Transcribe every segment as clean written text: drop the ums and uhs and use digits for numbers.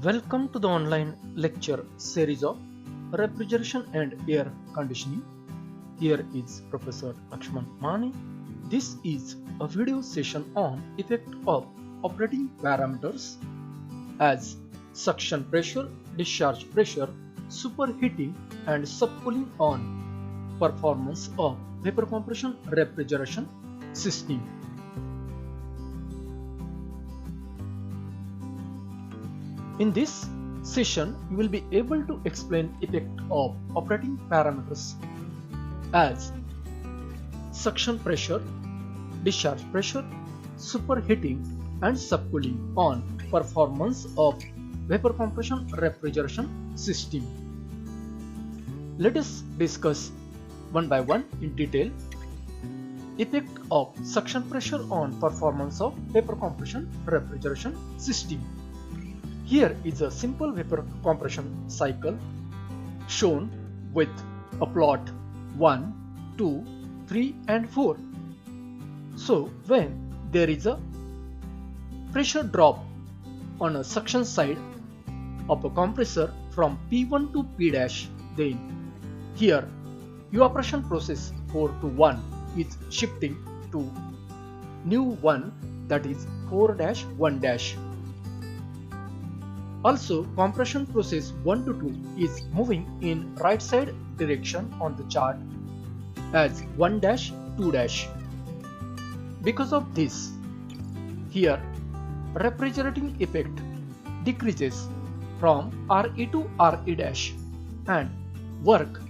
Welcome to the online lecture series of refrigeration and air conditioning. Here is Professor Lakshman Mani. This is a video session on effect of operating parameters as suction pressure, discharge pressure, superheating and subcooling on performance of vapor compression refrigeration system. In this session, you will be able to explain effect of operating parameters as suction pressure, discharge pressure, superheating and subcooling on performance of vapor compression refrigeration system. Let us discuss one by one in detail. Effect of suction pressure on performance of vapor compression refrigeration system. Here is a simple vapor compression cycle shown with a plot 1, 2, 3 and 4. So when there is a pressure drop on a suction side of a compressor from P1 to P', then here evaporation process 4 to 1 is shifting to new one, that is 4-1'. Also, compression process 1 to 2 is moving in right side direction on the chart as 1', 2'. Because of this, here refrigerating effect decreases from RE to RE' and work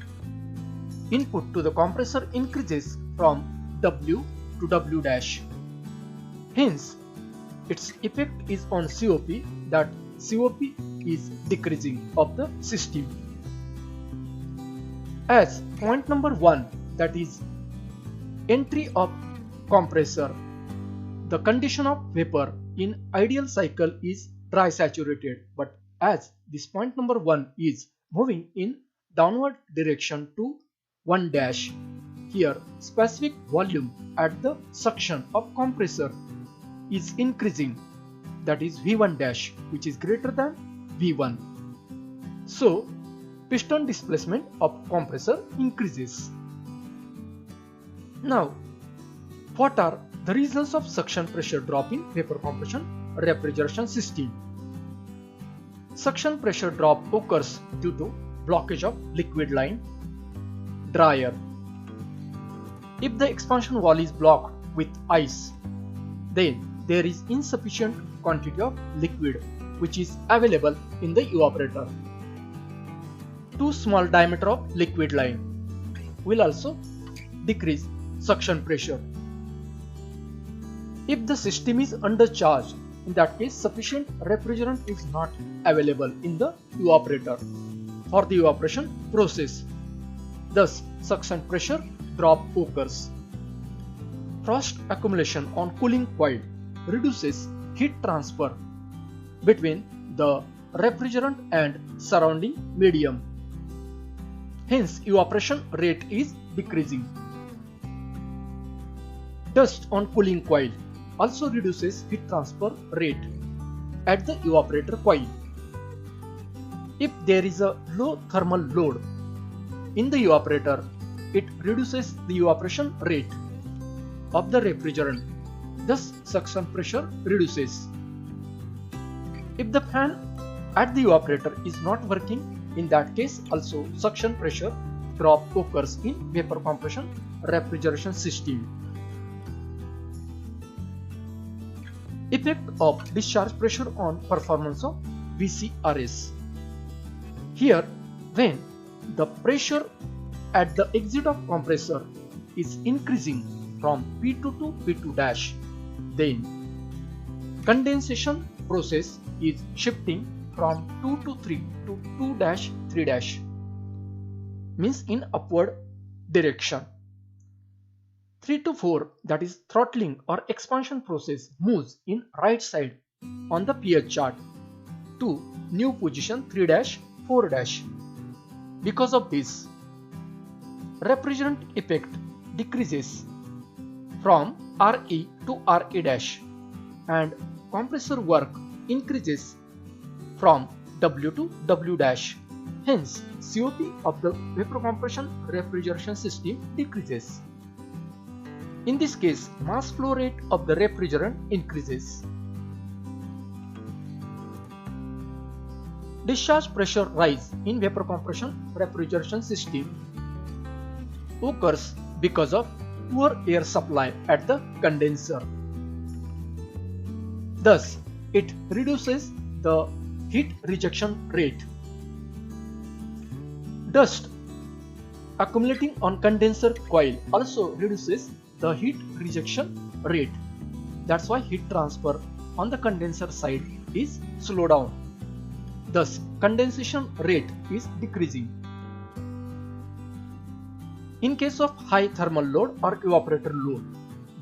input to the compressor increases from W to W'. Hence, its effect is on COP, that COP is decreasing of the system. As point number 1, that is entry of compressor, the condition of vapor in ideal cycle is dry saturated, but as this point number 1 is moving in downward direction to 1', here specific volume at the suction of compressor is increasing, that is V1', which is greater than V1. So piston displacement of compressor increases. Now, what are the reasons of suction pressure drop in vapor compression refrigeration system? Suction pressure drop occurs due to blockage of liquid line, dryer. If the expansion wall is blocked with ice, then there is insufficient quantity of liquid which is available in the evaporator. Too small diameter of liquid line will also decrease suction pressure. If the system is undercharged, in that case sufficient refrigerant is not available in the evaporator for the evaporation process. Thus, suction pressure drop occurs. Frost accumulation on cooling coil reduces heat transfer between the refrigerant and surrounding medium. Hence, evaporation rate is decreasing. Dust on cooling coil also reduces heat transfer rate at the evaporator coil. If there is a low thermal load in the evaporator, it reduces the evaporation rate of the refrigerant. Thus, suction pressure reduces. If the fan at the evaporator is not working, in that case also suction pressure drop occurs in vapor compression refrigeration system. Effect of discharge pressure on performance of VCRS. Here, when the pressure at the exit of compressor is increasing from P2 to P2', then condensation process is shifting from 2 to 3 to 2', 3', means in upward direction. 3 to 4, that is throttling or expansion process, moves in right side on the pH chart to new position 3', 4'. Because of this, refrigerant effect decreases from RE to RE' and compressor work increases from W to W dash. Hence, COP of the vapor compression refrigeration system decreases. In this case, mass flow rate of the refrigerant increases. Discharge pressure rise in vapor compression refrigeration system occurs because of poor air supply at the condenser. Thus, it reduces the heat rejection rate. Dust accumulating on condenser coil also reduces the heat rejection rate. That's why heat transfer on the condenser side is slowed down. Thus, condensation rate is decreasing. In case of high thermal load or evaporator load,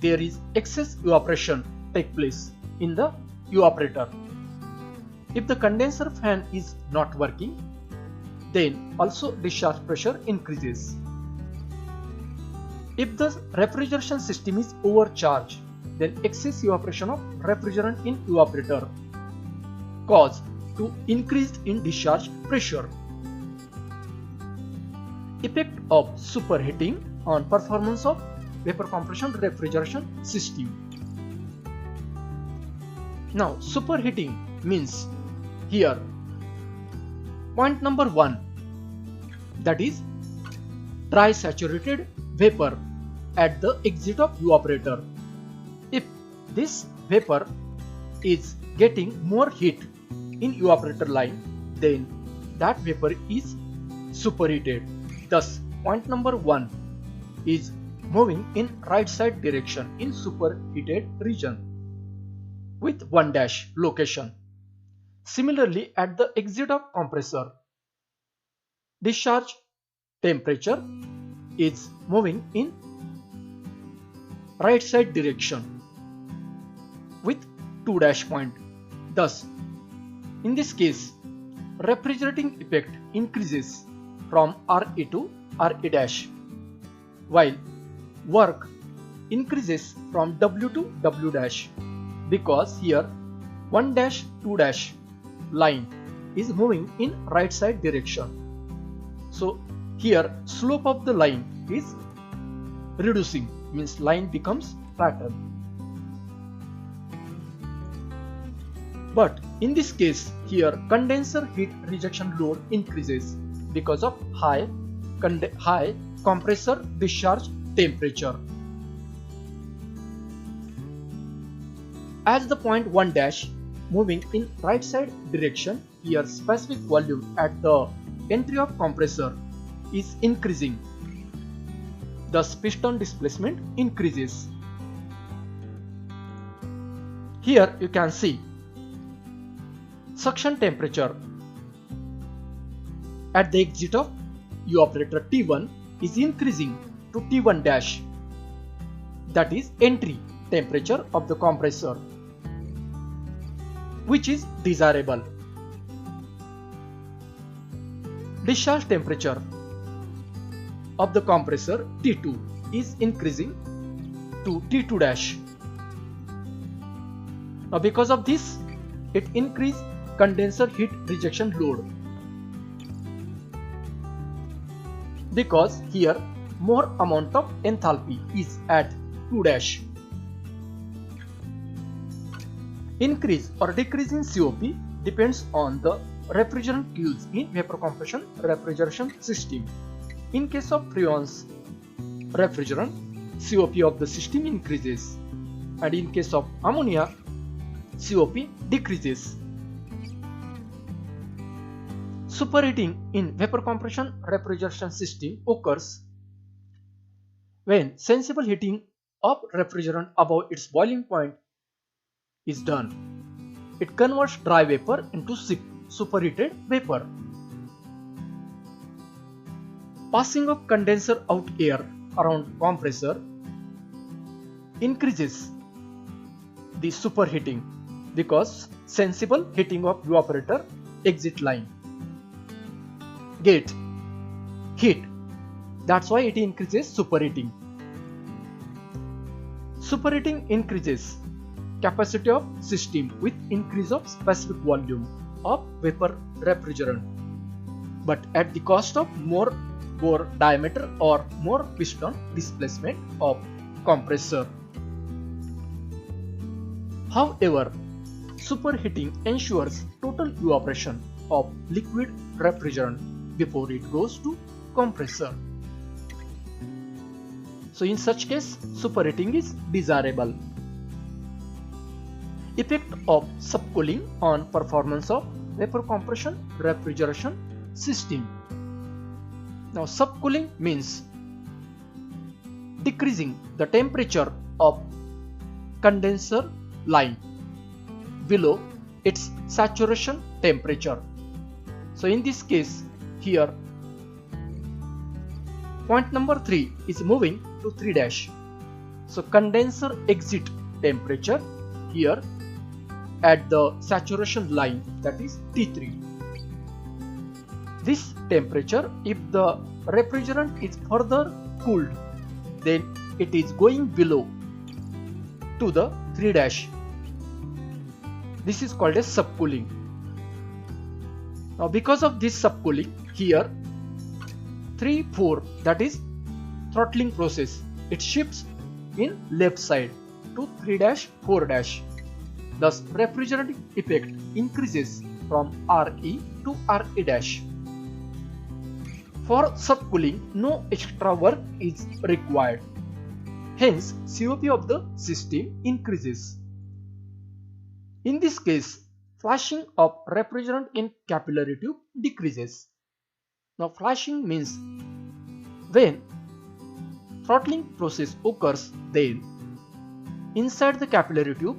there is excess evaporation take place in the evaporator. If the condenser fan is not working, then also discharge pressure increases. If the refrigeration system is overcharged, then excess evaporation of refrigerant in evaporator cause to increase in discharge pressure. Effect of superheating on performance of vapor compression refrigeration system. Now, superheating means here point number 1, that is dry saturated vapor at the exit of evaporator. If this vapor is getting more heat in evaporator line, then that vapor is superheated. Thus, point number 1 is moving in right side direction in superheated region with 1 dash location. Similarly, at the exit of compressor, discharge temperature is moving in right side direction with 2 dash point. Thus, in this case, refrigerating effect increases from RA to RA dash, while work increases from W to W dash, because here 1 dash 2 dash line is moving in right side direction. So here slope of the line is reducing, means line becomes flatter. But in this case, here condenser heat rejection load increases because of high compressor discharge temperature. As the point 1 dash moving in right side direction, here specific volume at the entry of compressor is increasing. Thus piston displacement increases. Here you can see suction temperature at the exit of evaporator T1 is increasing to T1 dash, that is entry temperature of the compressor, which is desirable. Discharge temperature of the compressor T2 is increasing to T2 dash. Now because of this, it increases condenser heat rejection load, because here more amount of enthalpy is at 2 dash. Increase or decrease in COP depends on the refrigerant used in vapor compression refrigeration system. In case of freon's refrigerant, COP of the system increases, and in case of ammonia, COP decreases. Superheating in vapor compression refrigeration system occurs when sensible heating of refrigerant above its boiling point is done. It converts dry vapor into superheated vapor. Passing of condenser out air around compressor increases the superheating because sensible heating of evaporator exit line get heat. That's why it increases superheating. Superheating increases capacity of system with increase of specific volume of vapor refrigerant, but at the cost of more bore diameter or more piston displacement of compressor. However, superheating ensures total evaporation of liquid refrigerant before it goes to compressor. So in such case, superheating is desirable. Effect of subcooling on performance of vapor compression refrigeration system. Now subcooling means decreasing the temperature of condenser line below its saturation temperature. So in this case here, point number 3 is moving to 3 So condenser exit temperature here at the saturation line, that is T3. This temperature, if the refrigerant is further cooled, then it is going below to the 3 This is called as subcooling. Now because of this subcooling here, 3-4, that is throttling process, it shifts in left side to 3-4. Thus refrigerant effect increases from RE to RE-. For subcooling, no extra work is required. Hence, COP of the system increases. In this case, flashing of refrigerant in capillary tube decreases. Now, flashing means when throttling process occurs, then inside the capillary tube,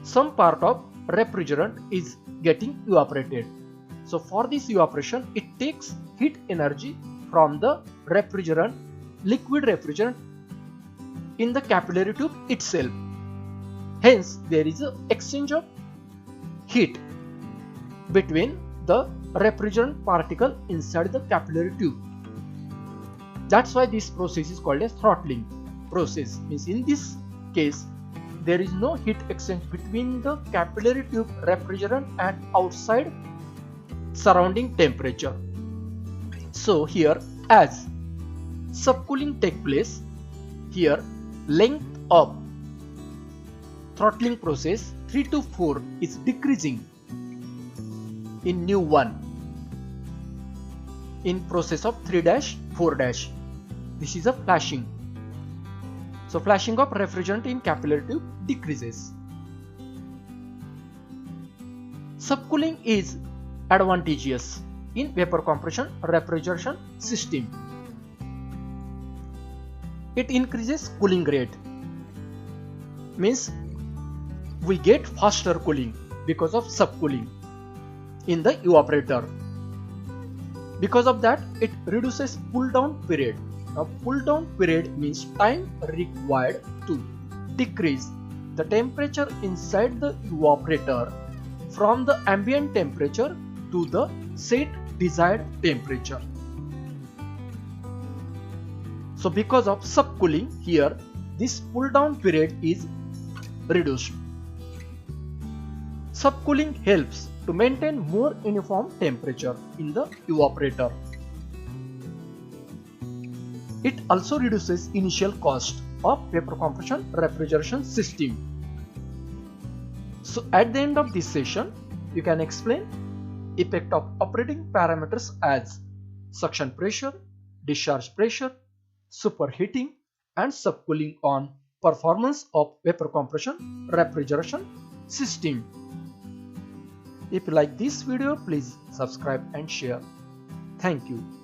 some part of refrigerant is getting evaporated. So for this evaporation, it takes heat energy from the refrigerant, liquid refrigerant in the capillary tube itself. Hence, there is an exchange of heat between the refrigerant particle inside the capillary tube. That's why this process is called a throttling process. Means in this case, there is no heat exchange between the capillary tube refrigerant and outside surrounding temperature. So here, as subcooling takes place, here length of throttling process 3 to 4 is decreasing in new one in process of 3-4. This is a flashing. So flashing of refrigerant in capillary tube decreases. Subcooling is advantageous in vapor compression refrigeration system. It increases cooling rate. Means we get faster cooling because of subcooling in the evaporator. Because of that, it reduces pull down period. Now pull down period means time required to decrease the temperature inside the evaporator from the ambient temperature to the set desired temperature. So because of subcooling here, this pull down period is reduced. Subcooling helps to maintain more uniform temperature in the evaporator. It also reduces initial cost of vapor compression refrigeration system. So at the end of this session, you can explain effect of operating parameters as suction pressure, discharge pressure, superheating and subcooling on performance of vapor compression refrigeration system. If you like this video, please subscribe and share. Thank you.